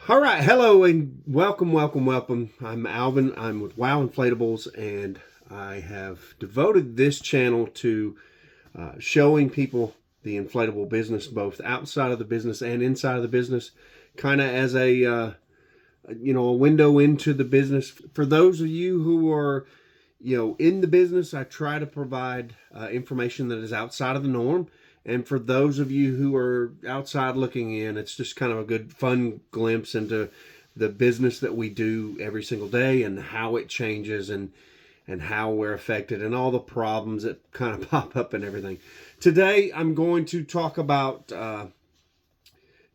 All right, hello and welcome. I'm Alvin. I'm with Wow Inflatables, and I have devoted this channel to showing people the inflatable business, both outside of the business and inside of the business, kind of as a window into the business. For those of you who are in the business, I try to provide information that is outside of the norm. And for those of you who are outside looking in, it's just kind of a good, fun glimpse into the business that we do every single day and how it changes and how we're affected and all the problems that kind of pop up and everything. Today, I'm going to talk about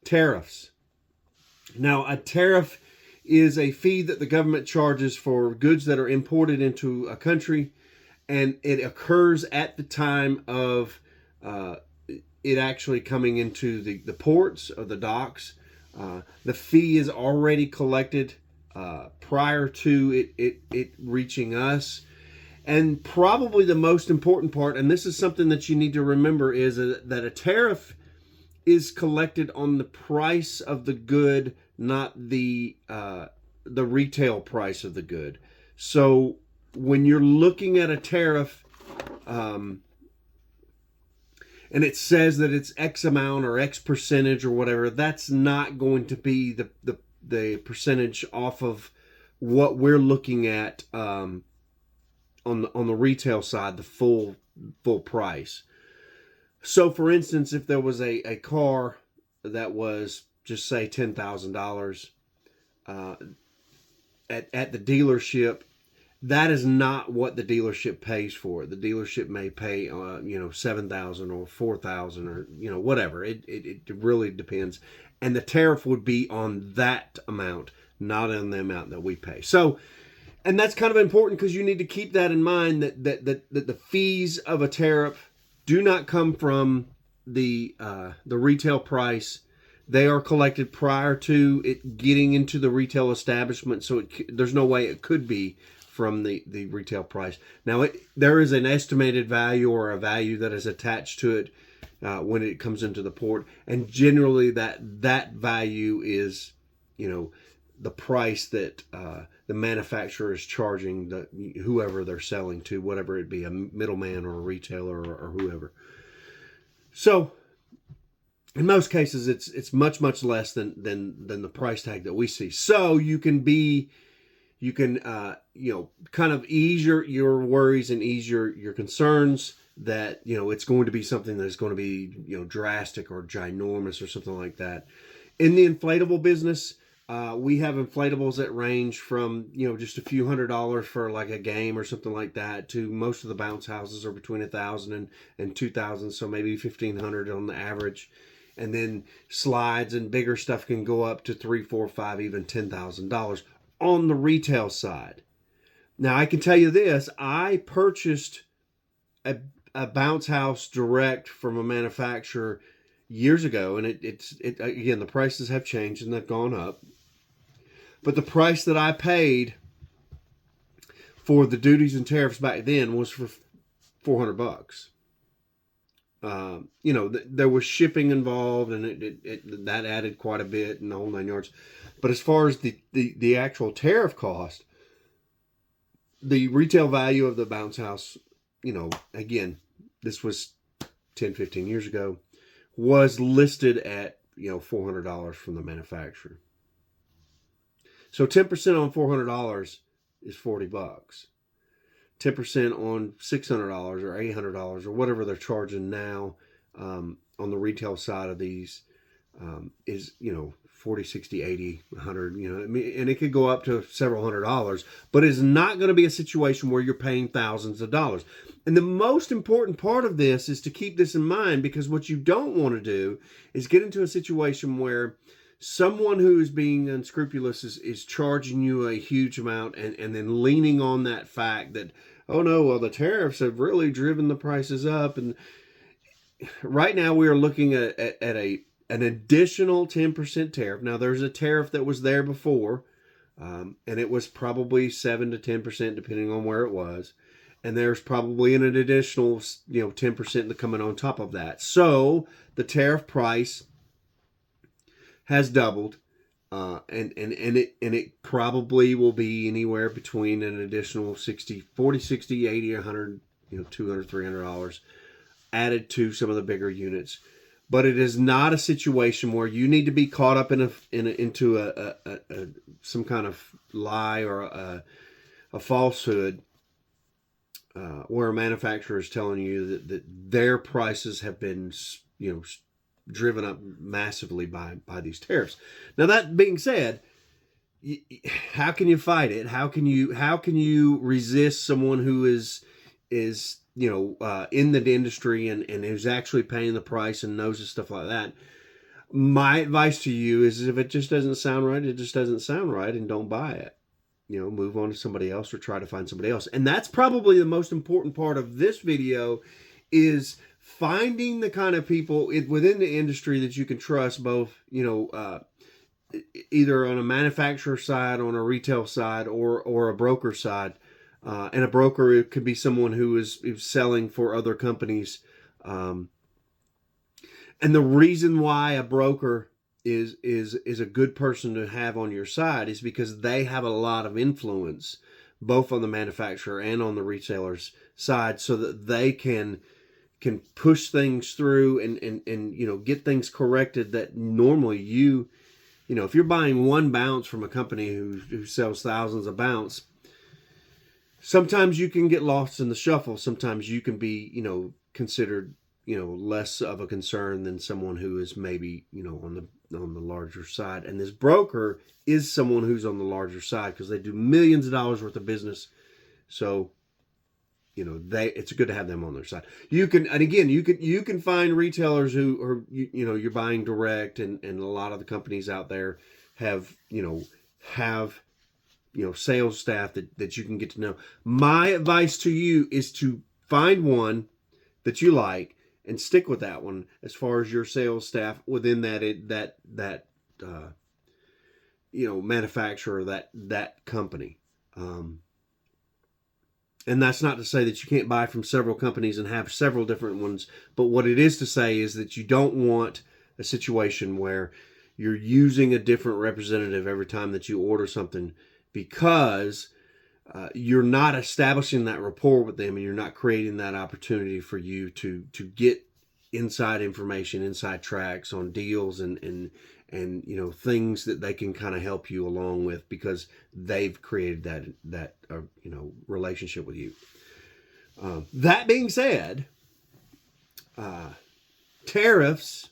tariffs. Now, a tariff is a fee that the government charges for goods that are imported into a country, and it occurs at the time of it actually coming into the ports or the docks. The fee is already collected prior to it reaching us. And probably the most important part, and this is something that you need to remember, is that a tariff is collected on the price of the good, not the retail price of the good. So when you're looking at a tariff, and it says that it's X amount or X percentage or whatever, that's not going to be the percentage off of what we're looking at on the retail side, the full price. So, for instance, if there was a car that was, just say, $10,000 at the dealership, that is not what the dealership pays for. The dealership may pay, $7,000 or $4,000 or whatever. It really depends, and the tariff would be on that amount, not on the amount that we pay. So, and that's kind of important because you need to keep that in mind that the fees of a tariff do not come from the retail price. They are collected prior to it getting into the retail establishment, so there's no way it could be from the retail price. Now, there is an estimated value or a value that is attached to it when it comes into the port, and generally that value is, the price that the manufacturer is charging whoever they're selling to, whatever it be, a middleman or a retailer or whoever. So, in most cases, it's much less than the price tag that we see. So you can kind of ease your worries and ease your concerns that, it's going to be something that's going to be, drastic or ginormous or something like that. In the inflatable business, we have inflatables that range from, just a few $100s for like a game or something like that, to most of the bounce houses are between $1,000 and $2,000, so maybe $1,500 on the average. And then slides and bigger stuff can go up to $3,000, $4,000, $5,000, even $10,000 on the retail side. Now, I can tell you this: I purchased a bounce house direct from a manufacturer years ago, and it again, the prices have changed and they've gone up. But the price that I paid for the duties and tariffs back then was for $400. There was shipping involved, and that added quite a bit, and the whole 9 yards. But as far as the actual tariff cost, the retail value of the bounce house, again, this was 10, 15 years ago, was listed at, $400 from the manufacturer. So 10% on $400 is $40. 10% on $600 or $800 or whatever they're charging now on the retail side of these is, 40, 60, 80, 100, and it could go up to several $100s, but it's not going to be a situation where you're paying thousands of dollars. And the most important part of this is to keep this in mind, because what you don't want to do is get into a situation where someone who is being unscrupulous is charging you a huge amount and then leaning on that fact that, oh no, well, the tariffs have really driven the prices up. And right now we are looking at an additional 10% tariff. Now, there's a tariff that was there before, and it was probably 7 to 10%, depending on where it was. And there's probably an additional, 10% coming on top of that. So the tariff price has doubled. And it probably will be anywhere between an additional 60, 40, 60, 80, 100, $200, $300 added to some of the bigger units. But it is not a situation where you need to be caught up into some kind of lie or a falsehood, where a manufacturer is telling you that their prices have been, driven up massively by these tariffs. Now, that being said, how can you fight it? How can you resist someone who is in the industry and who's actually paying the price and knows stuff like that? My advice to you is, if it just doesn't sound right, it just doesn't sound right, and don't buy it. Move on to somebody else or try to find somebody else. And that's probably the most important part of this video, is finding the kind of people within the industry that you can trust, both, either on a manufacturer side, on a retail side, or a broker side. And a broker, it could be someone who is selling for other companies. And the reason why a broker is a good person to have on your side is because they have a lot of influence, both on the manufacturer and on the retailer's side, so that they can push things through and get things corrected that normally if you're buying one bounce from a company who sells thousands of bounce, sometimes you can get lost in the shuffle. Sometimes you can be, considered, less of a concern than someone who is maybe, on the larger side. And this broker is someone who's on the larger side, because they do millions of dollars worth of business. So, it's good to have them on their side. You can find retailers who are, you're buying direct, and a lot of the companies out there have sales staff that you can get to know. My advice to you is to find one that you like and stick with that one as far as your sales staff within that manufacturer, that company. And that's not to say that you can't buy from several companies and have several different ones, but what it is to say is that you don't want a situation where you're using a different representative every time that you order something, because you're not establishing that rapport with them, and you're not creating that opportunity for you to get inside information, inside tracks on deals and things that they can kind of help you along with, because they've created that relationship with you. That being said, tariffs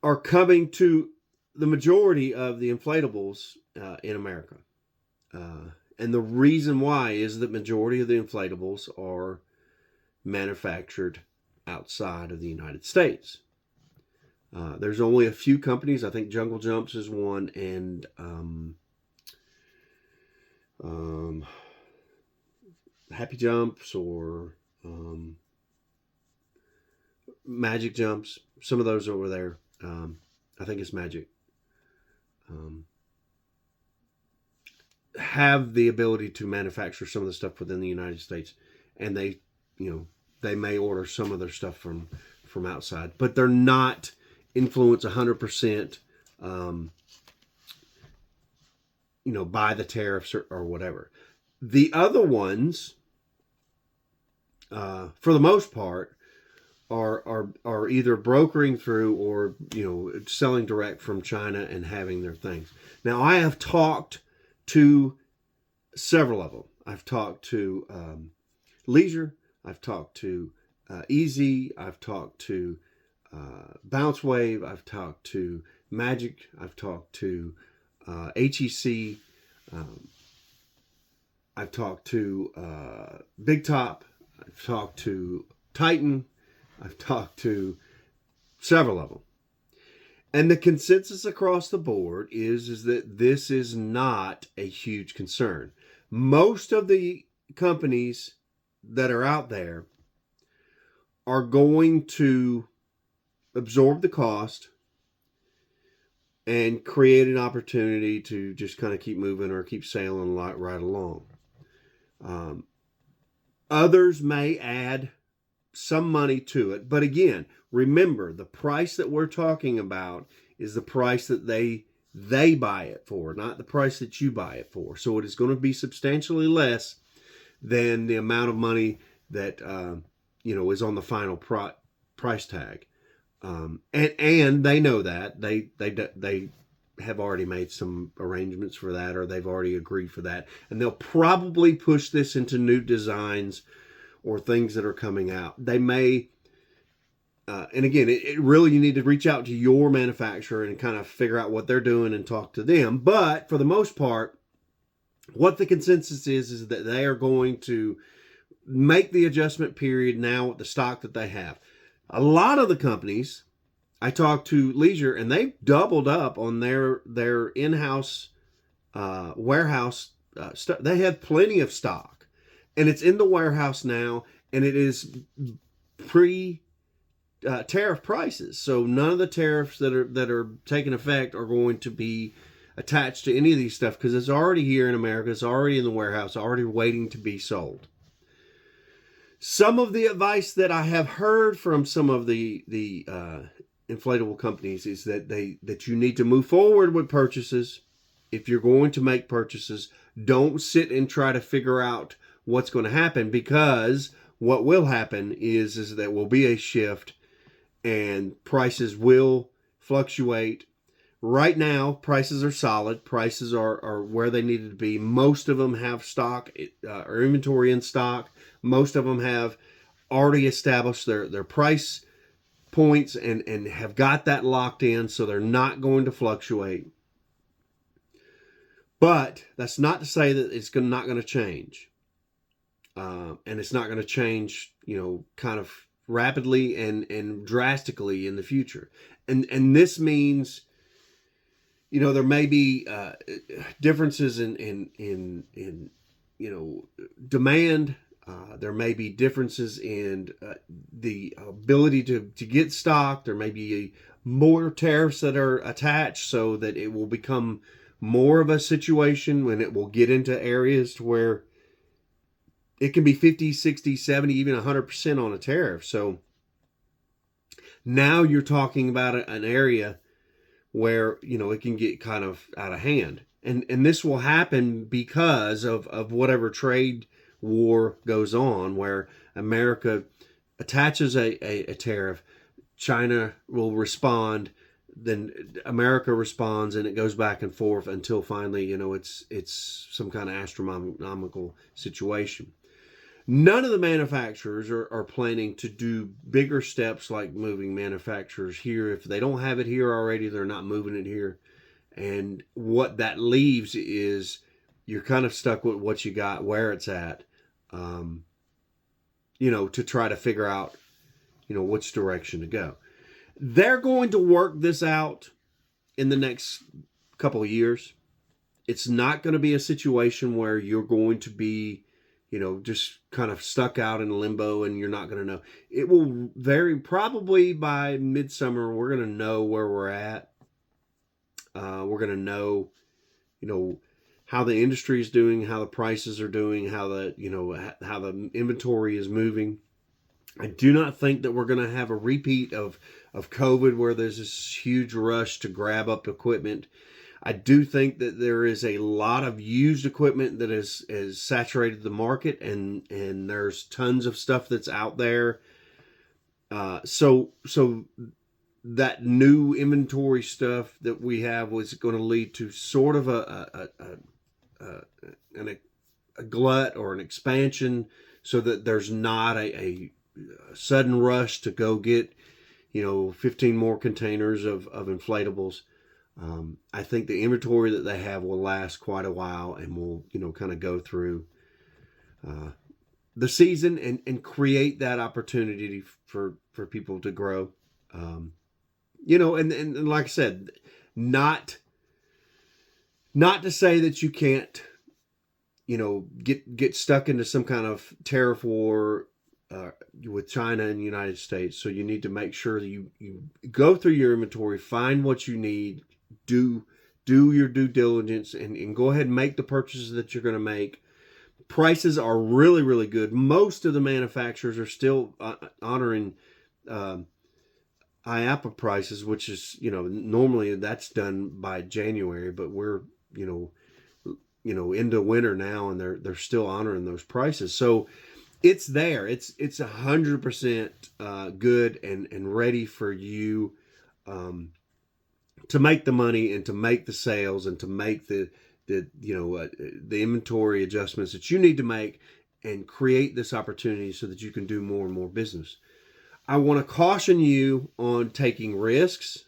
are coming to the majority of the inflatables in America. And the reason why is that majority of the inflatables are manufactured outside of the United States. There's only a few companies. I think Jungle Jumps is one, and Happy Jumps or Magic Jumps. Some of those over there. I think it's Magic. Have the ability to manufacture some of the stuff within the United States, and they may order some of their stuff from outside, but they're not influenced 100%, by the tariffs or whatever. The other ones, for the most part, are either brokering through or selling direct from China and having their things. Now, I have talked to several of them. I've talked to Leisure. I've talked to Easy. I've talked to Bounce Wave. I've talked to Magic. I've talked to HEC. I've talked to Big Top. I've talked to Titan. I've talked to several of them. And the consensus across the board is that this is not a huge concern. Most of the companies that are out there are going to absorb the cost and create an opportunity to just kind of keep moving or keep sailing right along. Others may add some money to it. But again, remember, the price that we're talking about is the price that they they buy it for, not the price that you buy it for. So it is going to be substantially less than the amount of money that is on the final price tag. And they know that they have already made some arrangements for that, or they've already agreed for that, and they'll probably push this into new designs or things that are coming out. They may, and again, it really, you need to reach out to your manufacturer and kind of figure out what they're doing and talk to them. But for the most part, what the consensus is that they are going to make the adjustment period now with the stock that they have. A lot of the companies I talked to Leisure, and they've doubled up on their in-house warehouse stuff. They have plenty of stock, and it's in the warehouse now, and it is tariff prices. So none of the tariffs that are taking effect are going to be attached to any of these stuff, because it's already here in America. It's already in the warehouse, already waiting to be sold. Some of the advice that I have heard from some of the inflatable companies is that you need to move forward with purchases. If you're going to make purchases, don't sit and try to figure out what's going to happen, because what will happen is there will be a shift and prices will fluctuate. Right now, prices are solid. Prices are where they needed to be. Most of them have stock or inventory in stock. Most of them have already established their price points and have got that locked in, so they're not going to fluctuate. But that's not to say that it's not going to change. And it's not going to change, kind of rapidly and drastically in the future. And this means, there may be differences in demand. There may be differences in the ability to get stock. There may be more tariffs that are attached, so that it will become more of a situation when it will get into areas to where it can be 50, 60, 70, even 100% on a tariff. So now you're talking about an area where, it can get kind of out of hand. And this will happen because of whatever trade war goes on, where America attaches a tariff, China will respond, then America responds, and it goes back and forth until finally, it's some kind of astronomical situation. None of the manufacturers are planning to do bigger steps like moving manufacturers here. If they don't have it here already, they're not moving it here. And what that leaves is you're kind of stuck with what you got, where it's at, to try to figure out, which direction to go. They're going to work this out in the next couple of years. It's not going to be a situation where you're going to be, just kind of stuck out in limbo and you're not going to know. It will vary. Probably by midsummer, we're going to know where we're at. We're going to know, how the industry is doing, how the prices are doing, how the inventory is moving. I do not think that we're going to have a repeat of COVID, where there's this huge rush to grab up equipment. I do think that there is a lot of used equipment that has saturated the market, and there's tons of stuff that's out there. So that new inventory stuff that we have was going to lead to sort of a glut or an expansion, so that there's not a sudden rush to go get 15 more containers of inflatables. I think the inventory that they have will last quite a while, and will kind of go through the season and create that opportunity for people to grow. And like I said, not to say that you can't get stuck into some kind of tariff war with China and the United States. So you need to make sure that you go through your inventory, find what you need, do your due diligence, and go ahead and make the purchases that you're going to make. Prices are really, really good. Most of the manufacturers are still honoring IAPA prices, which is, normally that's done by January, but we're, into winter now, and they're still honoring those prices. So it's there. It's 100% good and ready for you to make the money and to make the sales and to make the inventory adjustments that you need to make and create this opportunity so that you can do more and more business. I want to caution you on taking risks.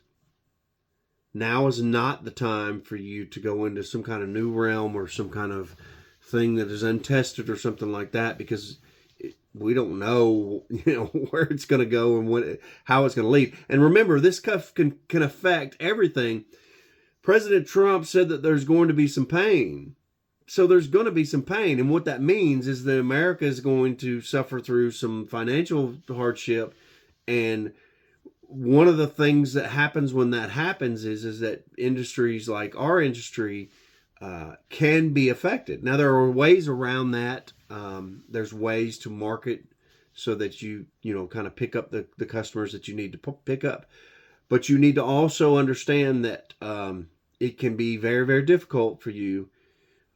Now is not the time for you to go into some kind of new realm or some kind of thing that is untested or something like that, because we don't know, where it's going to go and how it's going to lead. And remember, this stuff can affect everything. President Trump said that there's going to be some pain. So there's going to be some pain. And what that means is that America is going to suffer through some financial hardship. And one of the things that happens when that happens is that industries like our industry can be affected. Now, there are ways around that. There's ways to market so that you kind of pick up the customers that you need to pick up. But you need to also understand that it can be very, very difficult for you.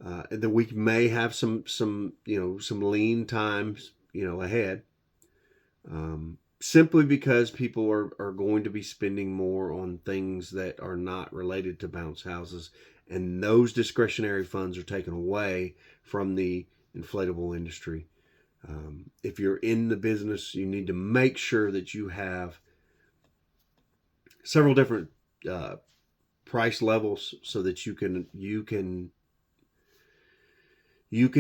That we may have some lean times, ahead. Simply because people are going to be spending more on things that are not related to bounce houses, and those discretionary funds are taken away from the inflatable industry. If you're in the business, you need to make sure that you have several different price levels so that you can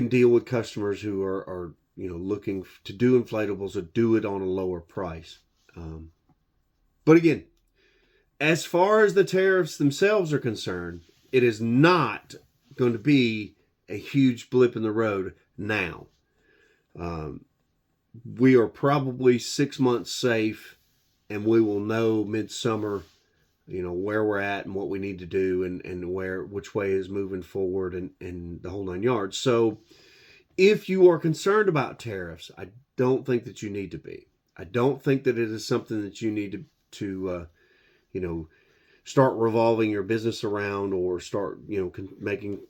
deal with customers who are looking to do inflatables or do it on a lower price. But again, as far as the tariffs themselves are concerned, it is not going to be a huge blip in the road now. We are probably 6 months safe, and we will know midsummer, where we're at and what we need to do and which way is moving forward and the whole nine yards. So if you are concerned about tariffs, I don't think that you need to be. I don't think that it is something that you need to start revolving your business around or start, making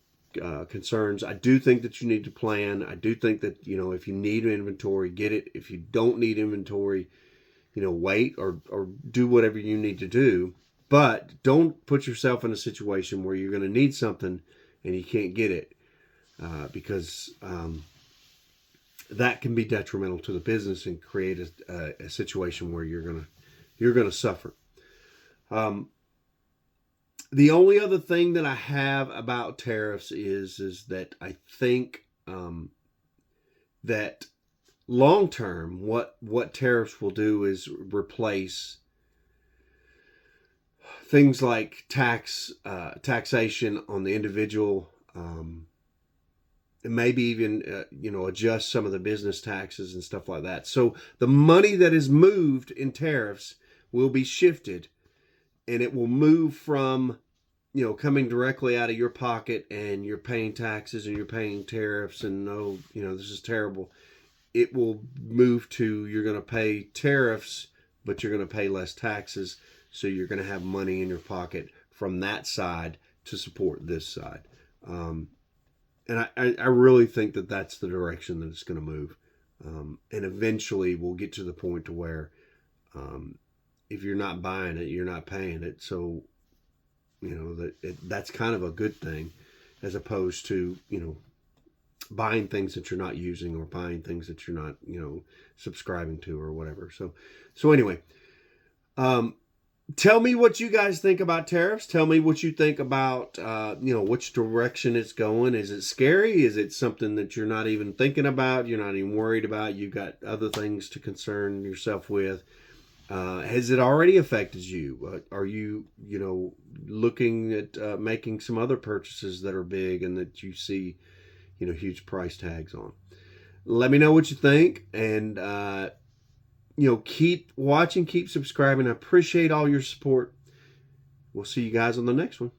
concerns. I do think that you need to plan. I do think that, if you need inventory, get it. If you don't need inventory, wait or do whatever you need to do. But don't put yourself in a situation where you're going to need something and you can't get it. Because that can be detrimental to the business and create a situation where you're gonna suffer. The only other thing that I have about tariffs is that I think that long term, what tariffs will do is replace things like taxation on the individual. And maybe even, adjust some of the business taxes and stuff like that. So the money that is moved in tariffs will be shifted, and it will move from, coming directly out of your pocket and you're paying taxes and you're paying tariffs and, this is terrible. It will move to, you're going to pay tariffs, but you're going to pay less taxes. So you're going to have money in your pocket from that side to support this side. And I really think that that's the direction that it's going to move. And eventually we'll get to the point to where if you're not buying it, you're not paying it. So, that's kind of a good thing, as opposed to, buying things that you're not using or buying things that you're not, subscribing to or whatever. So anyway, tell me what you guys think about tariffs. Tell me what you think about, which direction it's going. Is it scary? Is it something that you're not even thinking about? You're not even worried about? You've got other things to concern yourself with. Has it already affected you? Are you, looking at making some other purchases that are big and that you see, huge price tags on? Let me know what you think, and keep watching, keep subscribing. I appreciate all your support. We'll see you guys on the next one.